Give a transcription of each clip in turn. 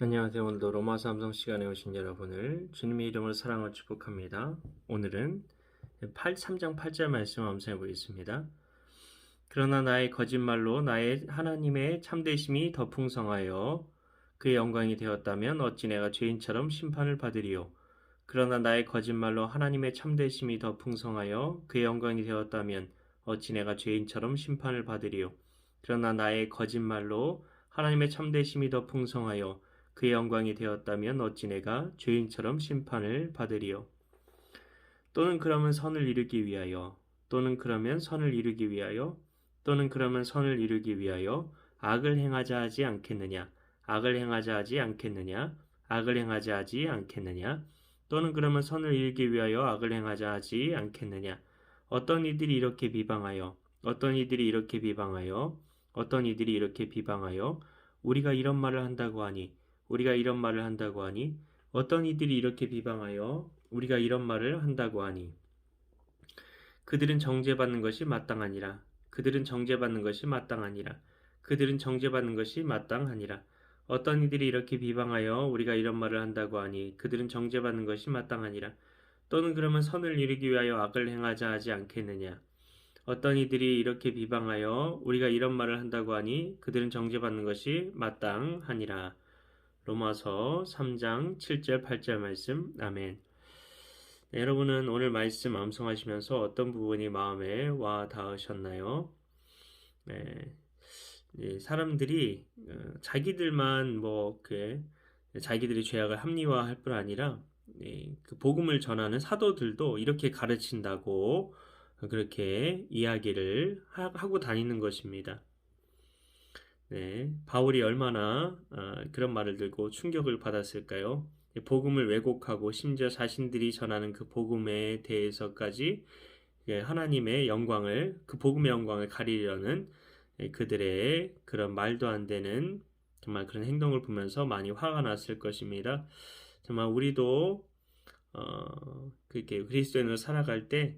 안녕하세요. 오늘도 로마서 암송 시간에 오신 여러분을 주님의 이름으로 사랑을 축복합니다. 오늘은 3장 8절 말씀 암송해 보겠습니다. 그러나 나의 거짓말로 나의 하나님의 참되심이 더 풍성하여 그의 영광이 되었다면 어찌 내가 죄인처럼 심판을 받으리요. 그러나 나의 거짓말로 하나님의 참되심이 더 풍성하여 그의 영광이 되었다면 어찌 내가 죄인처럼 심판을 받으리요. 그러나 나의 거짓말로 하나님의 참되심이 더 풍성하여 그의 영광이 되었다면 어찌 내가 죄인처럼 심판을 받으리요. 또는 그러면 선을 이루기 위하여, 또는 그러면 선을 이루기 위하여, 또는 그러면 선을 이루기 위하여 악을 행하자 하지 않겠느냐, 악을 행하자 하지 않겠느냐, 악을 행하자 하지 않겠느냐, 또는 그러면 선을 이루기 위하여 악을 행하자 하지 않겠느냐. 어떤 이들이 이렇게 비방하여, 어떤 이들이 이렇게 비방하여, 어떤 이들이 이렇게 비방하여 우리가 이런 말을 한다고 하니, 우리가 이런 말을 한다고 하니, 어떤 이들이 이렇게 비방하여 우리가 이런 말을 한다고 하니, 그들은 정죄받는 것이 마땅하니라. 그들은 정죄받는 것이 마땅하니라. 그들은 정죄받는 것이 마땅하니라. 어떤 이들이 이렇게 비방하여 우리가 이런 말을 한다고 하니, 그들은 정죄받는 것이 마땅하니라. 또는 그러면 선을 이루기 위하여 악을 행하자 하지 않겠느냐. 어떤 이들이 이렇게 비방하여 우리가 이런 말을 한다고 하니, 그들은 정죄받는 것이 마땅하니라. 로마서 3장 7절 8절 말씀. 아멘. 네, 여러분은 오늘 말씀 암송하시면서 어떤 부분이 마음에 와 닿으셨나요? 네, 사람들이 자기들만 자기들이 죄악을 합리화할 뿐 아니라 그 복음을 전하는 사도들도 이렇게 가르친다고 그렇게 이야기를 하고 다니는 것입니다. 네, 바울이 얼마나 그런 말을 들고 충격을 받았을까요? 복음을 왜곡하고 심지어 자신들이 전하는 그 복음에 대해서까지 하나님의 영광을, 그 복음의 영광을 가리려는 그들의 그런 말도 안 되는 정말 그런 행동을 보면서 많이 화가 났을 것입니다. 정말 우리도 그렇게 그리스도인으로 살아갈 때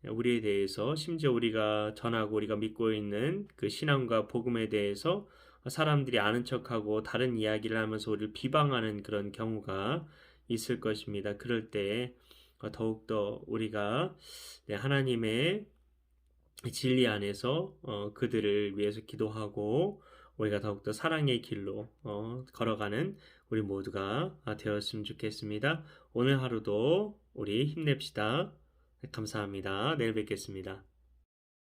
우리에 대해서 심지어 우리가 전하고 우리가 믿고 있는 그 신앙과 복음에 대해서 사람들이 아는 척하고 다른 이야기를 하면서 우리를 비방하는 그런 경우가 있을 것입니다. 그럴 때 더욱더 우리가 하나님의 진리 안에서 그들을 위해서 기도하고 우리가 더욱더 사랑의 길로 걸어가는 우리 모두가 되었으면 좋겠습니다. 오늘 하루도 우리 힘냅시다. 감사합니다. 내일 뵙겠습니다.